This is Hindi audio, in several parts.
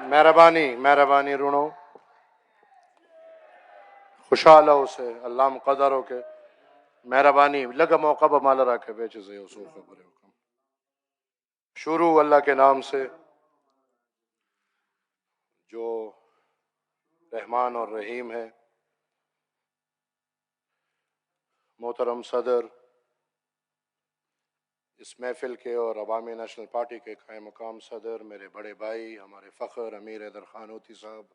मेहरबानी मेहरबानी रुणो खुशहाल हो से अल्लाह मुक़द्दर हो के मेहरबानी लगा मौका बमाल रखे बेच से उसूल खबर हुक्म शुरू अल्लाह के नाम से जो रहमान और रहीम है। मोहतरम सदर, इस महफिल के और अवामी नेशनल पार्टी के कायम मकाम सदर, मेरे बड़े भाई हमारे फ़ख्र अमीर हैदर खान होती साहब,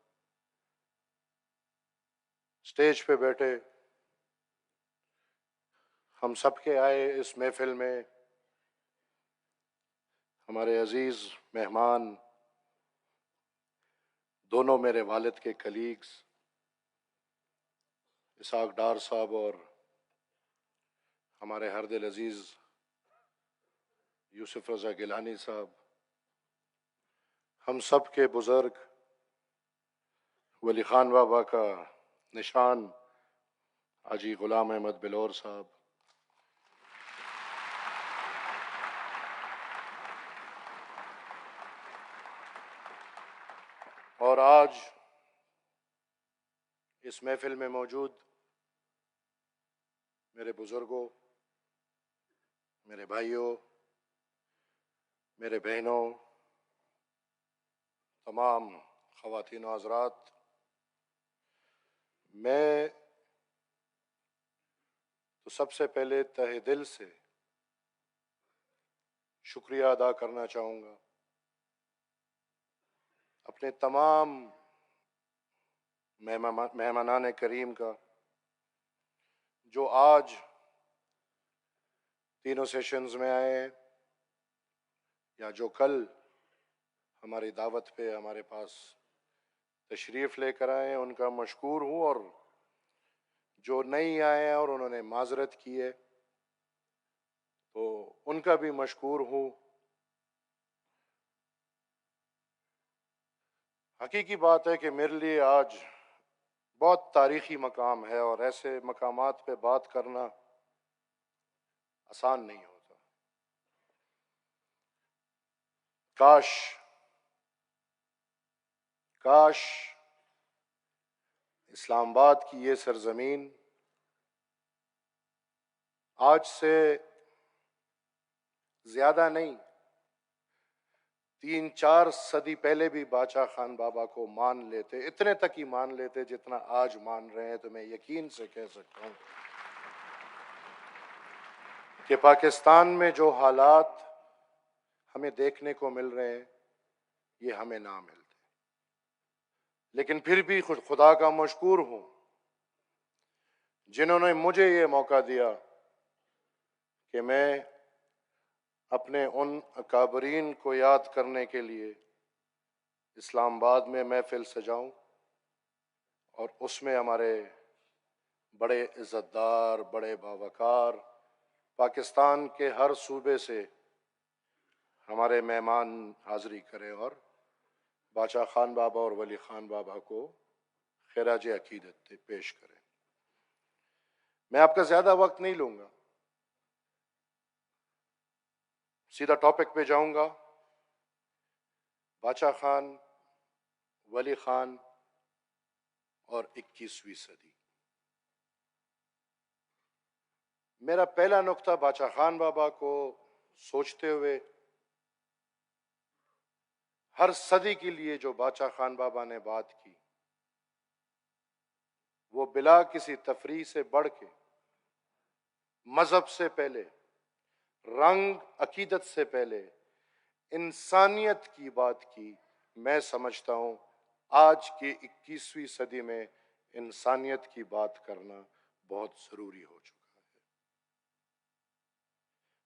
स्टेज पे बैठे हम सब के आए इस महफिल में हमारे अजीज़ मेहमान, दोनों मेरे वालिद के कलीग्स इसाक डार साहब और हमारे हरदिल अजीज़ यूसुफ रज़ा गिलानी साहब, हम सब के बुज़ुर्ग वली खान बाबा का निशान हाजी गुलाम अहमद बिलौर साहब, और आज इस महफिल में मौजूद मेरे बुज़ुर्गों, मेरे भाइयों, मेरे बहनों, तमाम ख़वातीन और हज़रात, मैं तो सबसे पहले तहे दिल से शुक्रिया अदा करना चाहूँगा अपने तमाम मेहमानान करीम का जो आज तीनों सेशंस में आए हैं या जो कल हमारी दावत पे हमारे पास तशरीफ़ लेकर आए हैं, उनका मशकूर हूँ। और जो नहीं आए हैं और उन्होंने माजरत की है तो उनका भी मशकूर हूँ। हकीकी बात है कि मेरे लिए आज बहुत तारीख़ी मकाम है और ऐसे मकामात पे बात करना आसान नहीं होता। काश काश इस्लामाबाद की ये सरजमीन आज से ज्यादा नहीं 3-4 सदी पहले भी बादशाह खान बाबा को मान लेते, इतने तक ही मान लेते जितना आज मान रहे हैं। तो मैं यकीन से कह सकता हूं कि पाकिस्तान में जो हालात हमें देखने को मिल रहे हैं ये हमें ना मिलते। लेकिन फिर भी खुदा का मशकूर हूं जिन्होंने मुझे ये मौका दिया कि मैं अपने उन अकाबरीन को याद करने के लिए इस्लामाबाद में महफिल सजाऊं और उसमें हमारे बड़े इज़्ज़तदार, बड़े बावकार पाकिस्तान के हर सूबे से हमारे मेहमान हाज़िरी करें और बादशाह खान बाबा और वली खान बाबा को खिराज अकीदत पेश करें। मैं आपका ज़्यादा वक्त नहीं लूँगा, सीधा टॉपिक पे जाऊँगा। बादशाह खान, वली खान और 21वीं सदी। मेरा पहला नुक्ता बादशाह खान बाबा को सोचते हुए हर सदी के लिए जो बादशाह खान बाबा ने बात की वो बिला किसी तफरीह से बढ़ के मजहब से पहले, रंग अकीदत से पहले इंसानियत की बात की। मैं समझता हूं आज की 21वीं सदी में इंसानियत की बात करना बहुत जरूरी हो चुका है।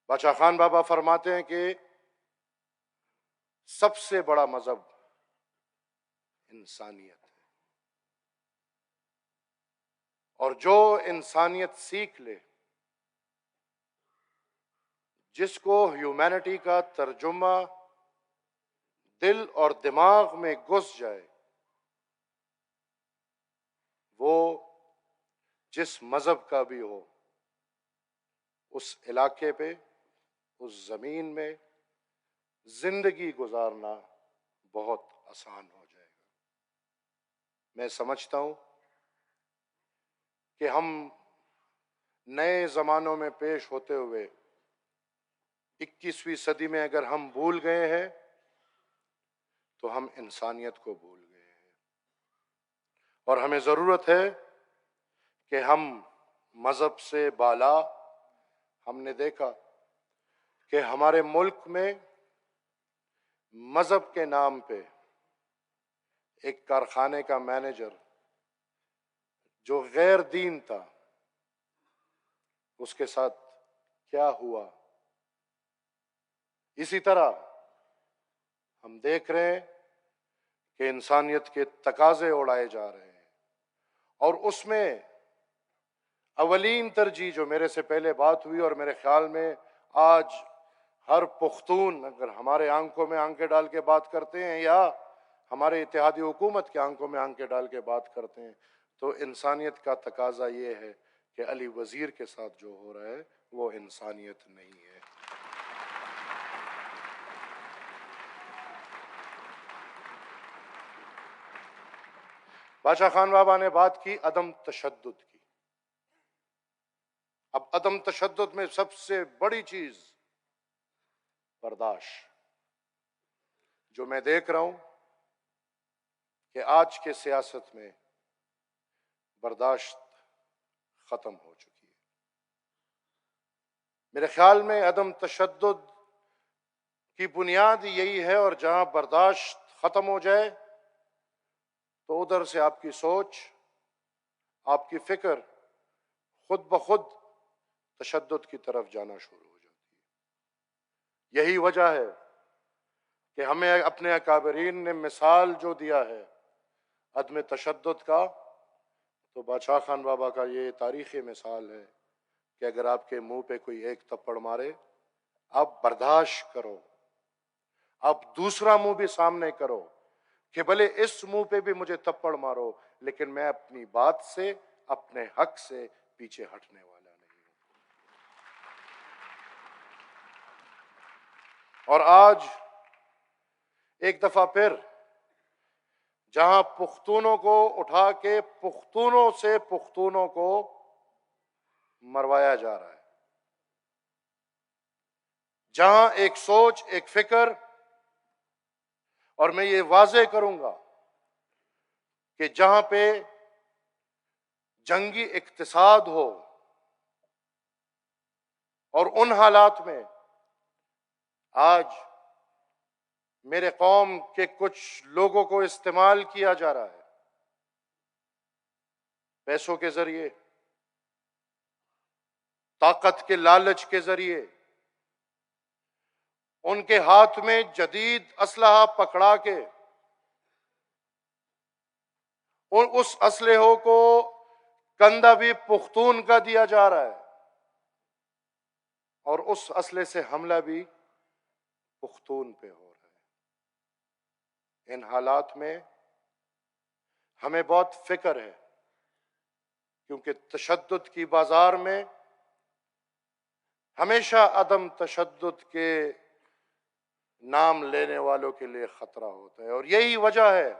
बादशाह खान बाबा फरमाते हैं कि सबसे बड़ा मजहब इंसानियत है और जो इंसानियत सीख ले, जिसको ह्यूमैनिटी का तर्जुमा दिल और दिमाग में घुस जाए, वो जिस मजहब का भी हो, उस इलाके पे, उस जमीन में जिंदगी गुजारना बहुत आसान हो जाएगा। मैं समझता हूं कि हम नए जमानों में पेश होते हुए 21वीं सदी में अगर हम भूल गए हैं तो हम इंसानियत को भूल गए हैं। और हमें जरूरत है कि हम मजहब से बाला, हमने देखा कि हमारे मुल्क में मजहब के नाम पे एक कारखाने का मैनेजर जो गैर दीन था, उसके साथ क्या हुआ। इसी तरह हम देख रहे हैं कि इंसानियत के तकाजे उड़ाए जा रहे हैं और उसमें अवलीन तरजीह जो मेरे से पहले बात हुई, और मेरे ख्याल में आज हर पुख्तून अगर हमारे आंखों में आंखें डाल के बात करते हैं या हमारे इत्तेहादी हुकूमत के आंखों में आंखें डाल के बात करते हैं, तो इंसानियत का तकाजा ये है कि अली वजीर के साथ जो हो रहा है वो इंसानियत नहीं है। बादशाह खान बाबा ने बात की अदम तशद्दुद की। अब अदम तशद्दुद में सबसे बड़ी चीज बर्दाश्त। जो मैं देख रहा हूं कि आज के सियासत में बर्दाश्त खत्म हो चुकी है। मेरे ख्याल में अदम तशद्दुद की बुनियाद यही है, और जहां बर्दाश्त खत्म हो जाए तो उधर से आपकी सोच, आपकी फिक्र खुद ब खुद तशद्दुद की तरफ जाना शुरू हो जाती है। यही वजह है कि हमें अपने अकाबरीन ने मिसाल जो दिया है अदम तशद्दुद का, तो बादशाह खान बाबा का ये तारीखी मिसाल है कि अगर आपके मुंह पे कोई एक थप्पड़ मारे, आप बर्दाश्त करो, आप दूसरा मुंह भी सामने करो कि भले इस मुंह पे भी मुझे थप्पड़ मारो, लेकिन मैं अपनी बात से, अपने हक से पीछे हटने वाला नहीं हूं। और आज एक दफा फिर जहां पुख्तूनों को उठा के पुख्तूनों से पुख्तूनों को मरवाया जा रहा है, जहां एक सोच, एक फिक्र, और मैं ये वाजे करूंगा कि जहां पे जंगी इक्तिसाद हो और उन हालात में आज मेरे कौम के कुछ लोगों को इस्तेमाल किया जा रहा है पैसों के जरिए, ताकत के लालच के जरिए, उनके हाथ में जदीद असलहा पकड़ा के और उस असलहों को कंधा भी पुख्तून का दिया जा रहा है और उस असले से हमला भी पुख्तून पे हो रहा है। इन हालात में हमें बहुत फिक्र है, क्योंकि तशद्दुद की बाजार में हमेशा अदम तशद्दुद के नाम लेने वालों के लिए खतरा होता है। और यही वजह है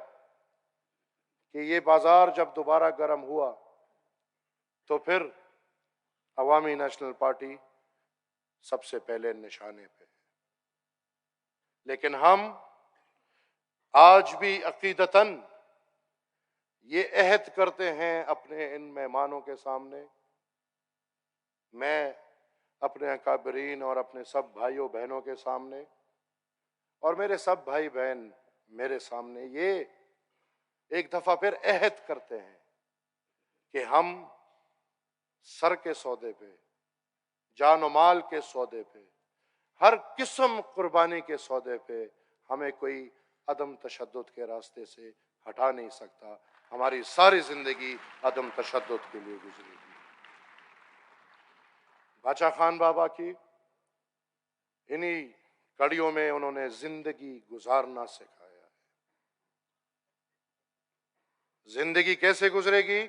कि ये बाजार जब दोबारा गर्म हुआ तो फिर अवामी नेशनल पार्टी सबसे पहले निशाने पे है। लेकिन हम आज भी अकीदतन ये अहद करते हैं अपने इन मेहमानों के सामने, मैं अपने अकाबरीन और अपने सब भाइयों बहनों के सामने और मेरे सब भाई बहन मेरे सामने, ये एक दफा फिर अहद करते हैं कि हम सर के सौदे पे, जान माल के सौदे पे, हर किस्म कुर्बानी के सौदे पे हमें कोई अदम तशद्दुद के रास्ते से हटा नहीं सकता। हमारी सारी जिंदगी अदम तशद्दुद के लिए गुजरेगी। बादशाह खान बाबा की इन्हीं कड़ियों में उन्होंने जिंदगी गुजारना सिखाया है। जिंदगी कैसे गुजरेगी?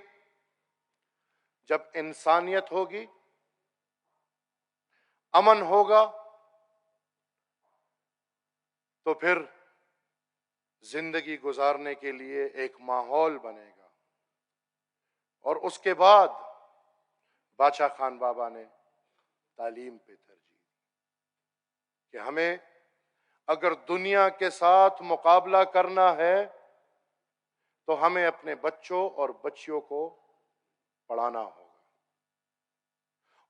जब इंसानियत होगी, अमन होगा, तो फिर जिंदगी गुजारने के लिए एक माहौल बनेगा। और उसके बाद बादशाह खान बाबा ने तालीम पे तरजीह कि हमें अगर दुनिया के साथ मुकाबला करना है तो हमें अपने बच्चों और बच्चियों को पढ़ाना होगा।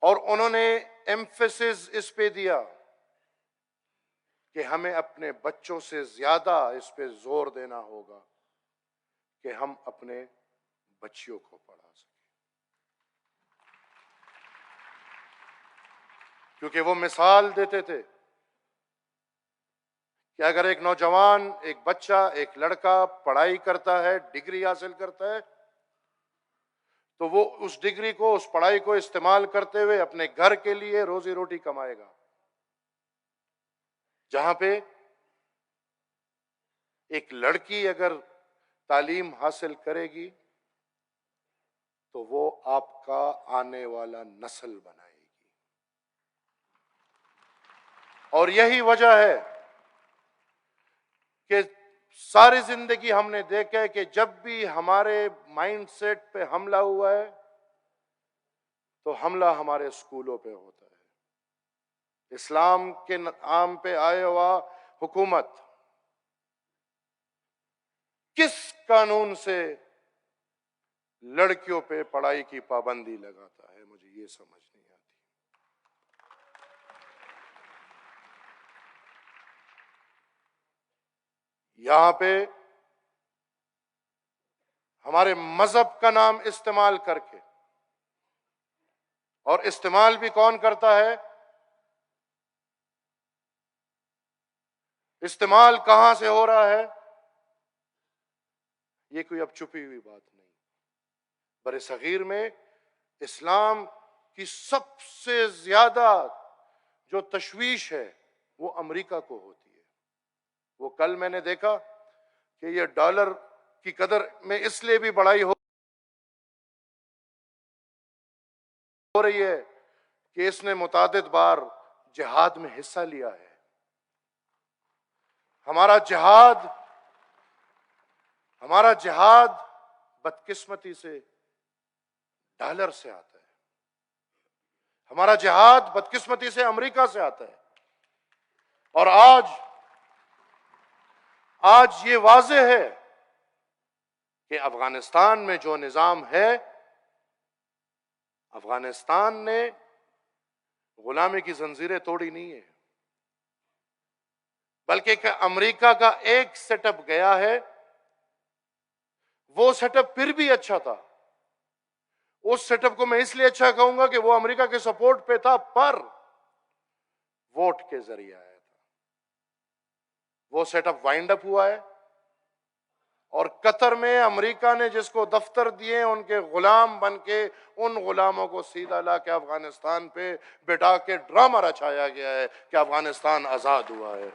और उन्होंने एम्फेसिस इस पे दिया कि हमें अपने बच्चों से ज्यादा इस पे जोर देना होगा कि हम अपने बच्चियों को पढ़ा सकें, क्योंकि वो मिसाल देते थे कि अगर एक नौजवान, एक बच्चा, एक लड़का पढ़ाई करता है, डिग्री हासिल करता है, तो वो उस डिग्री को, उस पढ़ाई को इस्तेमाल करते हुए अपने घर के लिए रोजी रोटी कमाएगा। जहां पे एक लड़की अगर तालीम हासिल करेगी तो वो आपका आने वाला नस्ल बनाएगी। और यही वजह है कि सारी जिंदगी हमने देखा है कि जब भी हमारे माइंडसेट पे हमला हुआ है तो हमला हमारे स्कूलों पे होता है। इस्लाम के नाम पे आया हुआ हुकूमत किस कानून से लड़कियों पे पढ़ाई की पाबंदी लगाता है, मुझे ये समझ नहीं आती। यहां पे हमारे मजहब का नाम इस्तेमाल करके, और इस्तेमाल भी कौन करता है, इस्तेमाल कहां से हो रहा है, ये कोई अब छुपी हुई बात नहीं। बरे सगीर में इस्लाम की सबसे ज्यादा जो तशवीश है वो अमेरिका को होती है। वो कल मैंने देखा कि ये डॉलर की कदर में इसलिए भी बढ़ाई हो रही है कि इसने मुतादिद बार जिहाद में हिस्सा लिया है। हमारा जिहाद बदकिस्मती से डॉलर से आता है, हमारा जिहाद बदकिस्मती से अमेरिका से आता है। और आज ये वाज़ेह है कि अफगानिस्तान में जो निजाम है, अफगानिस्तान ने गुलामी की जंजीरें तोड़ी नहीं है, बल्कि अमेरिका का एक सेटअप गया है। वो सेटअप फिर भी अच्छा था। उस सेटअप को मैं इसलिए अच्छा कहूंगा कि वो अमेरिका के सपोर्ट पे था, पर वोट के जरिए आया था। वो सेटअप वाइंड अप हुआ है और कतर में अमेरिका ने जिसको दफ्तर दिए, उनके गुलाम बन के उन गुलामों को सीधा ला के अफगानिस्तान पे बिठा के ड्रामा रचाया गया है कि अफगानिस्तान आजाद हुआ है।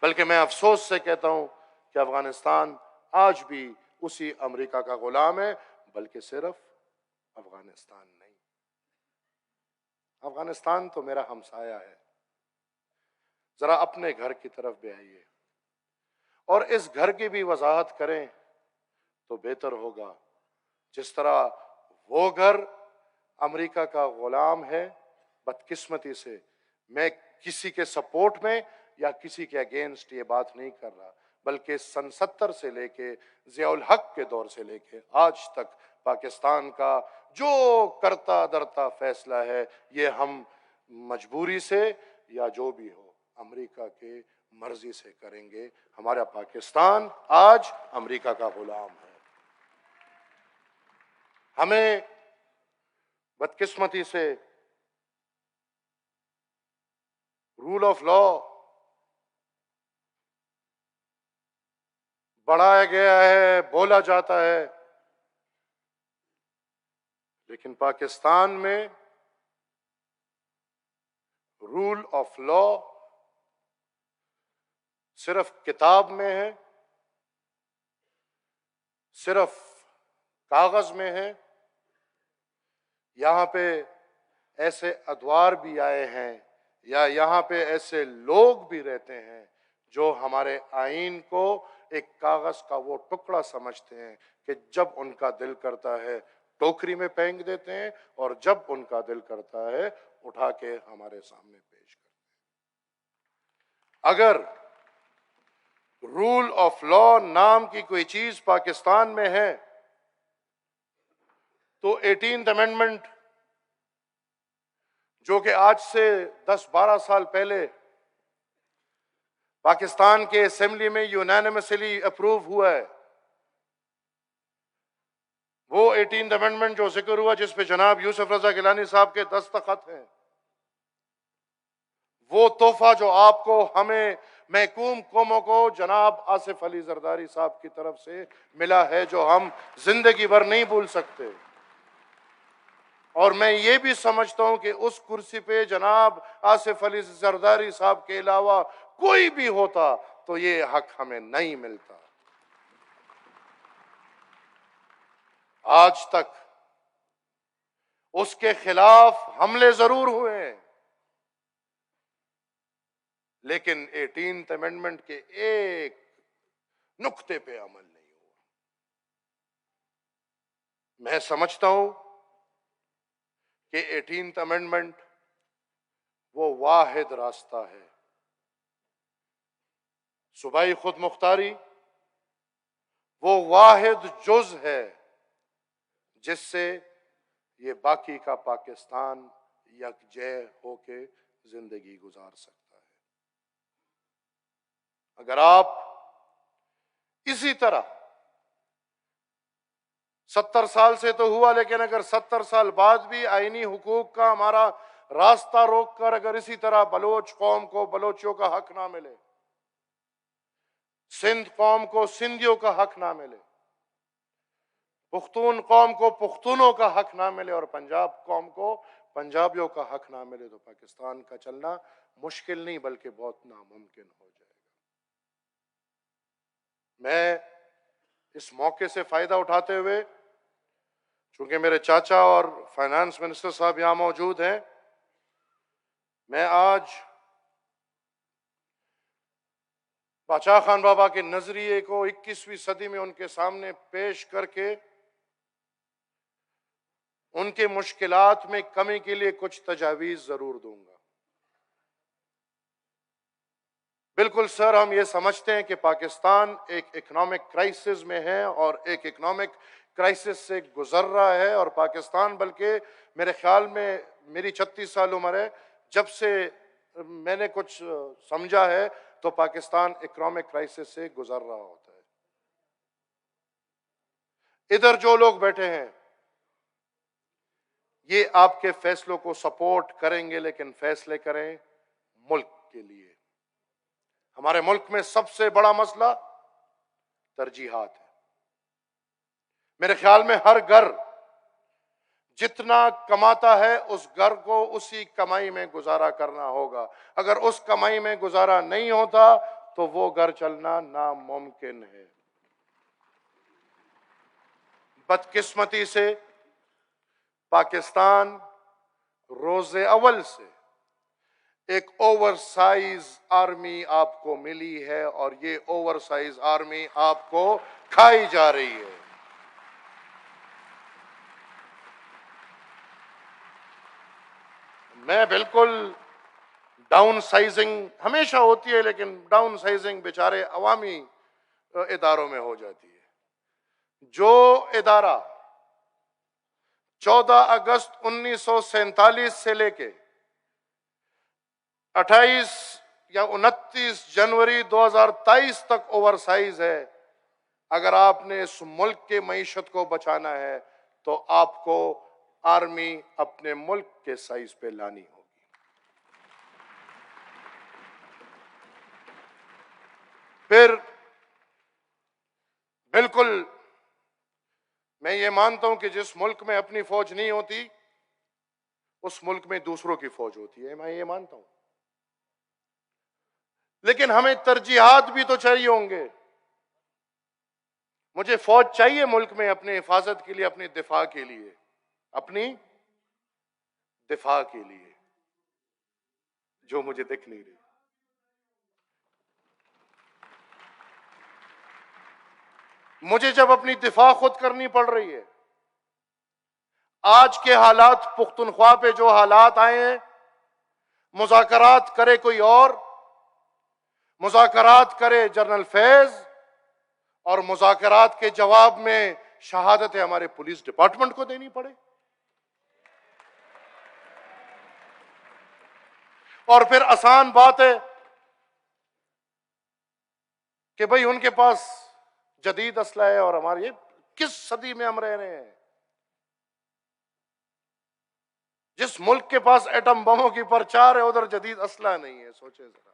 बल्कि मैं अफसोस से कहता हूं कि अफगानिस्तान आज भी उसी अमेरिका का गुलाम है, बल्कि सिर्फ अफगानिस्तान नहीं, अफगानिस्तान तो मेरा हमसाया है। जरा अपने घर की तरफ भी आइए और इस घर की भी वजाहत करें तो बेहतर होगा। जिस तरह वो घर अमेरिका का गुलाम है, बदकिस्मती से, मैं किसी के सपोर्ट में या किसी के अगेंस्ट ये बात नहीं कर रहा, बल्कि सन 70 से लेके जियाउल हक के दौर से लेके आज तक पाकिस्तान का जो करता धरता फैसला है, ये हम मजबूरी से या जो भी हो अमेरिका के मर्जी से करेंगे। हमारा पाकिस्तान आज अमेरिका का गुलाम है। हमें बदकिस्मती से रूल ऑफ लॉ बढ़ाया गया है, बोला जाता है, लेकिन पाकिस्तान में रूल ऑफ लॉ सिर्फ किताब में है, सिर्फ कागज में है। यहां पे ऐसे अदवार भी आए हैं या यहां पे ऐसे लोग भी रहते हैं जो हमारे आईन को एक कागज का वो टुकड़ा समझते हैं कि जब उनका दिल करता है टोकरी में फेंक देते हैं और जब उनका दिल करता है उठा के हमारे सामने पेश करते हैं। अगर रूल ऑफ लॉ नाम की कोई चीज पाकिस्तान में है तो 18th अमेंडमेंट, जो कि आज से 10-12 साल पहले पाकिस्तान के असेंबली में यूनानिमसली अप्रूव हुआ है, वो 18th अमेंडमेंट जो जिक्र हुआ जिस पे जनाब यूसुफ रजा गिलानी साहब के दस्तखत हैं, वो तोहफा जो आपको, हमें, महकूम कौमों को जनाब आसिफ अली जरदारी साहब की तरफ से मिला है, जो हम जिंदगी भर नहीं भूल सकते। और मैं ये भी समझता हूं कि उस कुर्सी पे जनाब आसिफ अली जरदारी साहब के अलावा कोई भी होता तो ये हक हमें नहीं मिलता। आज तक उसके खिलाफ हमले जरूर हुए हैं, लेकिन 18th अमेंडमेंट के एक नुक्ते पे अमल नहीं हुआ। मैं समझता हूं कि 18th अमेंडमेंट वो वाहिद रास्ता है, सूबाई खुद मुख्तारी वो वाहिद जुज है जिससे ये बाकी का पाकिस्तान यकजह होके जिंदगी गुजार सकता है। अगर आप इसी तरह 70 साल से तो हुआ, लेकिन अगर 70 साल बाद भी आईनी हुकूक का हमारा रास्ता रोककर अगर इसी तरह बलोच कौम को बलोचियों का हक ना मिले, सिंध कौम को सिंधियों का हक ना मिले, पुख्तून कौम को पुख्तूनों का हक ना मिले और पंजाब कौम को पंजाबियों का हक ना मिले, तो पाकिस्तान का चलना मुश्किल नहीं बल्कि बहुत नामुमकिन हो जाएगा। मैं इस मौके से फायदा उठाते हुए, चूंकि मेरे चाचा और फाइनेंस मिनिस्टर साहब यहां मौजूद हैं, मैं आज बादशाह खान बाबा के नजरिए को 21वीं सदी में उनके सामने पेश करके उनके मुश्किलात में कमी के लिए कुछ तजावीज जरूर दूंगा। बिल्कुल सर, हम ये समझते हैं कि पाकिस्तान एक इकोनॉमिक क्राइसिस में है और एक इकोनॉमिक क्राइसिस से गुजर रहा है, और पाकिस्तान बल्कि मेरे ख्याल में, मेरी 36 साल उम्र है, जब से मैंने कुछ समझा है तो पाकिस्तान इकोनॉमिक क्राइसिस से गुजर रहा होता है। इधर जो लोग बैठे हैं ये आपके फैसलों को सपोर्ट करेंगे, लेकिन फैसले करें मुल्क के लिए। हमारे मुल्क में सबसे बड़ा मसला तरजीहात है। मेरे ख्याल में हर घर जितना कमाता है उस घर को उसी कमाई में गुजारा करना होगा। अगर उस कमाई में गुजारा नहीं होता तो वो घर चलना नामुमकिन है। बदकिस्मती से पाकिस्तान रोजे अव्वल से एक ओवरसाइज आर्मी आपको मिली है और ये ओवरसाइज आर्मी आपको खाई जा रही है। मैं बिल्कुल डाउन साइजिंग हमेशा होती है, लेकिन डाउन साइजिंग बेचारे अवामी इदारों में हो जाती है। जो इदारा 14 अगस्त 1947 से लेके 28 या 29 जनवरी 2023 तक ओवरसाइज है, अगर आपने इस मुल्क के मईशत को बचाना है तो आपको आर्मी अपने मुल्क के साइज पे लानी होगी। फिर बिल्कुल मैं ये मानता हूं कि जिस मुल्क में अपनी फौज नहीं होती उस मुल्क में दूसरों की फौज होती है, मैं ये मानता हूं। लेकिन हमें तरजीहात भी तो चाहिए होंगे। मुझे फौज चाहिए मुल्क में अपने हिफाजत के लिए, अपने दिफा के लिए, अपनी दिफा के लिए, जो मुझे दिख नहीं रही। मुझे जब अपनी दिफा खुद करनी पड़ रही है, आज के हालात पुख्तनख्वा पे जो हालात आए हैं, मुज़ाकरात करे कोई और, मुज़ाकरात करे जनरल फैज, और मुज़ाकरात के जवाब में शहादतें हमारे पुलिस डिपार्टमेंट को देनी पड़े, और फिर आसान बात है कि भाई उनके पास जदीद असला है और हमारे, ये किस सदी में हम रह रहे हैं? जिस मुल्क के पास एटम बमों की परचार है उधर जदीद असला नहीं है, सोचे जरा।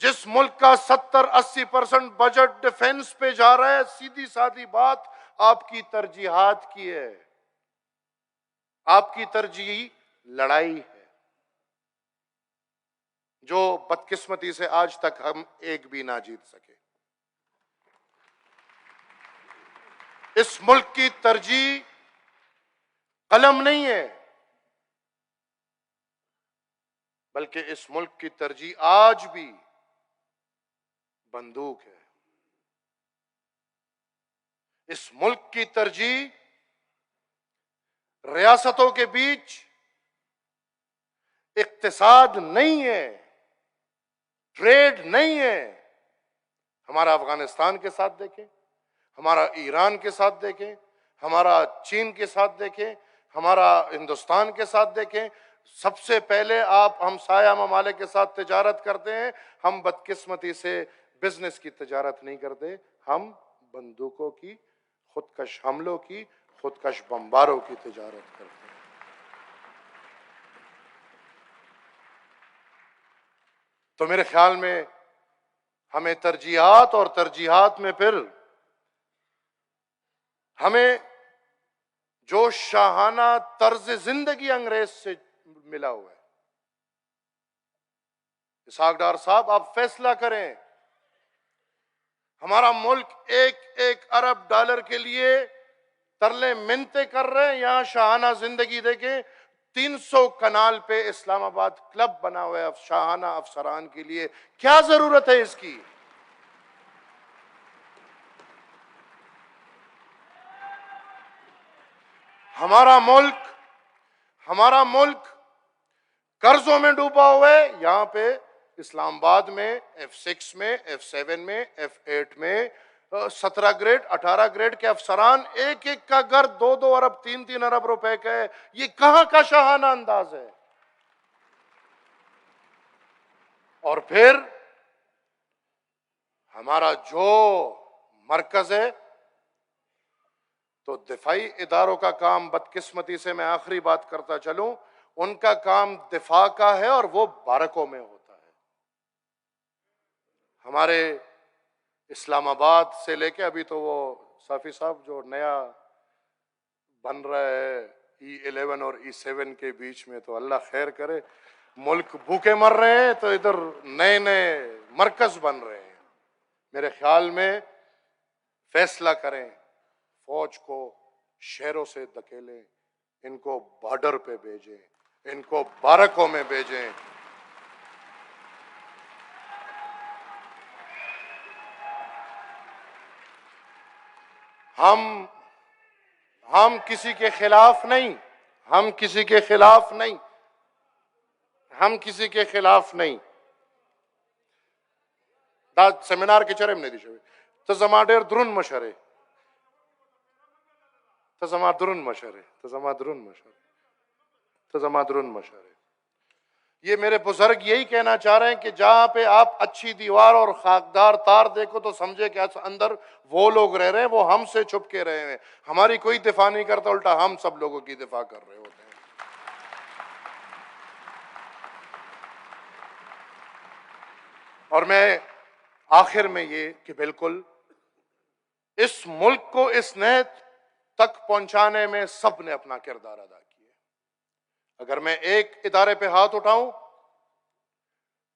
जिस मुल्क का 70-80% बजट डिफेंस पे जा रहा है, सीधी सादी बात आपकी तरजीहात की है, आपकी तरजीह लड़ाई है, जो बदकिस्मती से आज तक हम एक भी ना जीत सके। इस मुल्क की तरजीह कलम नहीं है, बल्कि इस मुल्क की तरजीह आज भी बंदूक है। इस मुल्क की तरजीह रियासतों के बीच इक्तिसाद नहीं है, ट्रेड नहीं है। हमारा अफगानिस्तान के साथ देखें, हमारा ईरान के साथ देखें, हमारा चीन के साथ देखें, हमारा हिंदुस्तान के साथ देखें। सबसे पहले आप हमसाया ममालिक के साथ तिजारत करते हैं, हम बदकिस्मती से बिजनेस की तिजारत नहीं करते, हम बंदूकों की, खुदकश हमलों की, खुदकश बमबारों की तिजारत करते हैं। तो मेरे ख्याल में हमें तरजीहात, और तरजीहात में फिर हमें जो शाहाना तर्ज जिंदगी अंग्रेज से मिला हुआ है, इसहाक डार साहब आप फैसला करें। हमारा मुल्क 1-1 अरब डॉलर के लिए तरले मिन्नतें कर रहे हैं, यहां शाहाना जिंदगी देखें। 300 कनाल पे इस्लामाबाद क्लब बना हुआ है शाहाना अफसरान के लिए, क्या जरूरत है इसकी? हमारा मुल्क कर्जों में डूबा हुआ है। यहां पे इस्लामाबाद में F6 में, F7 में, F8 में 17 ग्रेड 18 ग्रेड के अफसरान, एक एक का घर 2-2 अरब 3-3 अरब रुपए का है। ये कहां का शाहाना अंदाज है? और फिर हमारा जो मरकज है, तो दिफाई इदारों का काम बदकिस्मती से, मैं आखिरी बात करता चलूं, उनका काम दिफा का है और वो बारकों में होता है। हमारे इस्लामाबाद से लेके अभी तो वो साफी साहब जो नया बन रहा है E11 और E7 के बीच में, तो अल्लाह खैर करे, मुल्क भूखे मर रहे हैं तो इधर नए नए मरकज बन रहे हैं। मेरे ख्याल में फैसला करें, फौज को शहरों से धकेलें, इनको बॉर्डर पे भेजें, इनको बारकों में भेजें। हम किसी के खिलाफ नहीं, हम किसी के खिलाफ नहीं, हम किसी के खिलाफ नहीं। दा सेमिनार के चरम नहीं दिशे तजमाडेर द्रुन मशरे तजमाद्रुन मशरे तजमाद्रुन मशरे तजमाद्रुन मशरे। ये मेरे बुजुर्ग यही कहना चाह रहे हैं कि जहां पे आप अच्छी दीवार और खाकदार तार देखो तो समझे कि अंदर वो लोग रह रहे हैं, वो हमसे छुप के रहे हैं। हमारी कोई दिफा नहीं करता, उल्टा हम सब लोगों की दिफा कर रहे होते हैं। और मैं आखिर में ये कि बिल्कुल इस मुल्क को इस नए तक पहुंचाने में सब ने अपना किरदार अदा किया। अगर मैं एक इदारे पे हाथ उठाऊं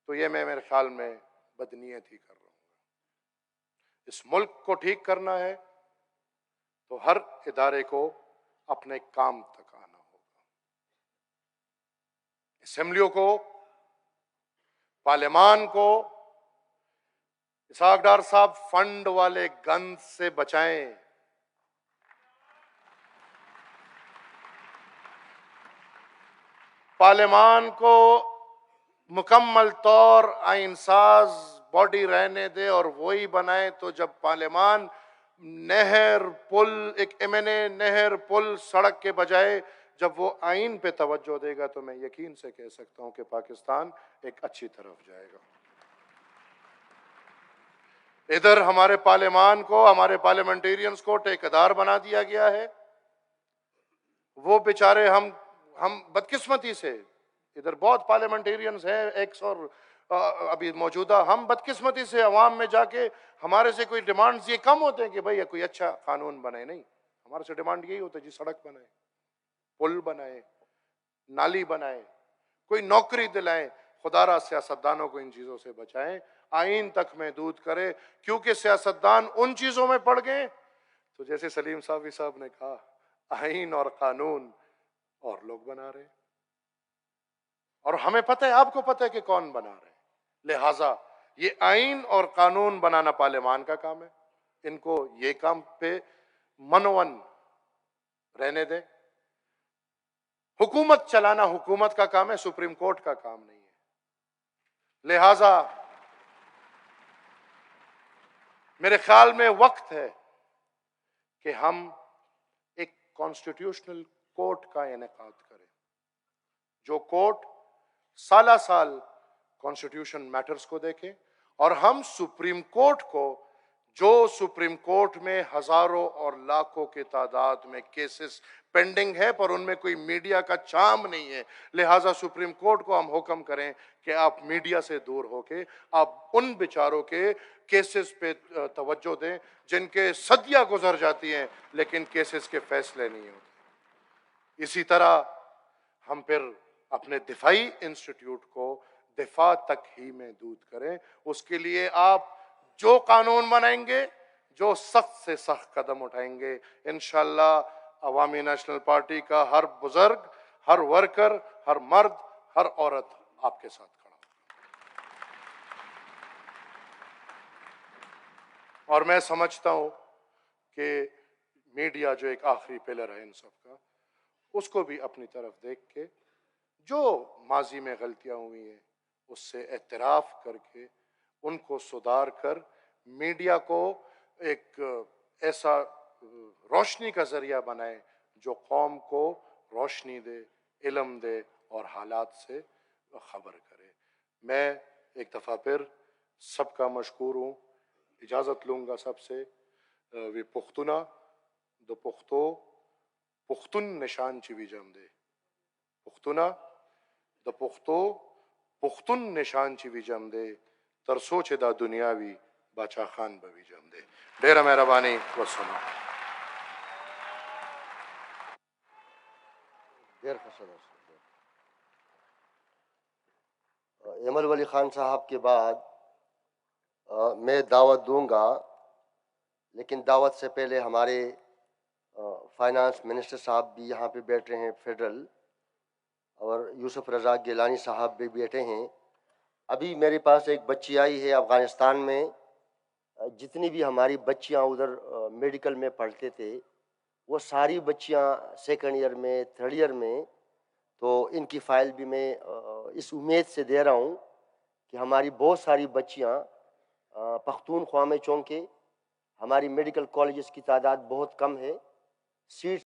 तो ये मैं मेरे ख्याल में बदनीयत ही कर रहा हूं। इस मुल्क को ठीक करना है तो हर इदारे को अपने काम तक आना होगा। असेंबलियों को, पार्लियामान को, इसहाक डार साहब, फंड वाले गंद से बचाएं। पार्लियामान को मुकम्मल तौर आइनसाज बॉडी रहने दे और वही बनाए तो जब पार्लियामान नहर पुल, एक एमएनए नहर पुल सड़क के बजाय जब वो आइन पे तवज्जो देगा तो मैं यकीन से कह सकता हूं कि पाकिस्तान एक अच्छी तरफ जाएगा। इधर हमारे पार्लियामान को, हमारे पार्लियामेंटेरियंस को ठेकेदार बना दिया गया है। वो बेचारे हम बदकिस्मती से, इधर बहुत पार्लियामेंटेरियंस हैं एक्स और अभी मौजूदा, हम बदकिस्मती से अवाम में जाके हमारे से कोई डिमांड्स ये कम होते हैं कि भाई कोई अच्छा कानून बने। नहीं, हमारे से डिमांड यही होता है जी सड़क बनाए, पुल बनाए, नाली बनाए, कोई नौकरी दिलाएं। खुदारा सियासतदानों को इन चीजों से बचाएं, आइन तक महदूद करें, क्योंकि सियासतदान उन चीजों में पड़ गए तो जैसे सलीम साफी साहब ने कहा, आइन और कानून और लोग बना रहे, और हमें पता है, आपको पता है कि कौन बना रहे। लिहाजा ये आइन और कानून बनाना पार्लियामान का काम है, इनको ये काम पे मनोवन रहने दें। हुकूमत चलाना हुकूमत का काम है, सुप्रीम कोर्ट का काम नहीं है। लिहाजा मेरे ख्याल में वक्त है कि हम एक कॉन्स्टिट्यूशनल कोर्ट का इनेकाद करें, जो कोर्ट साला साल कॉन्स्टिट्यूशन मैटर्स को देखे, और हम सुप्रीम कोर्ट को, जो सुप्रीम कोर्ट में हजारों और लाखों की तादाद में केसेस पेंडिंग है पर उनमें कोई मीडिया का चाम नहीं है, लिहाजा सुप्रीम कोर्ट को हम हुक्म करें कि आप मीडिया से दूर होके आप उन बेचारों के केसेस पे तवज्जो दें जिनके सदियां गुजर जाती हैं लेकिन केसेस के फैसले नहीं होते। इसी तरह हम फिर अपने दिफाई इंस्टीट्यूट को दिफा तक ही महदूद करें। उसके लिए आप जो कानून बनाएंगे, जो सख्त से सख्त कदम उठाएंगे, इंशाअल्लाह अवामी नेशनल पार्टी का हर बुजुर्ग, हर वर्कर, हर मर्द, हर औरत आपके साथ खड़ा होगा। और मैं समझता हूं कि मीडिया जो एक आखिरी पिलर है इन सब का, उसको भी अपनी तरफ देख के जो माजी में गलतियां हुई हैं उससे एतराफ करके उनको सुधार कर मीडिया को एक ऐसा रोशनी का जरिया बनाए जो कौम को रोशनी दे, इल्म दे और हालात से खबर करे। मैं एक दफ़ा फिर सबका मशकूर हूँ। इजाज़त लूँगा सबसे। वे पुख्तुना दो पुख्तो पुख्तुन निशान चिवी जम दे, पुख्तुना द पुख्तो पुख्तुन निशान चिवी जम दे, तरसो चिदा दुनियावी बाचा खान बवी जम दे। ढेर मेहरबानी व सुनो। एमल वली खान साहब के बाद मैं दावत दूंगा, लेकिन दावत से पहले हमारे फाइनेंस मिनिस्टर साहब भी यहाँ पे बैठ रहे हैं फेडरल, और यूसुफ रज़ा गिलानी साहब भी बैठे हैं। अभी मेरे पास एक बच्ची आई है अफ़गानिस्तान में। जितनी भी हमारी बच्चियाँ उधर मेडिकल में पढ़ते थे वो सारी बच्चियाँ सेकंड ईयर में, थर्ड ईयर में, तो इनकी फ़ाइल भी मैं इस उम्मीद से दे रहा हूँ कि हमारी बहुत सारी बच्चियाँ पख्तूनख्वा में, चूँकि हमारी मेडिकल कॉलेजेस की तादाद बहुत कम है, सीट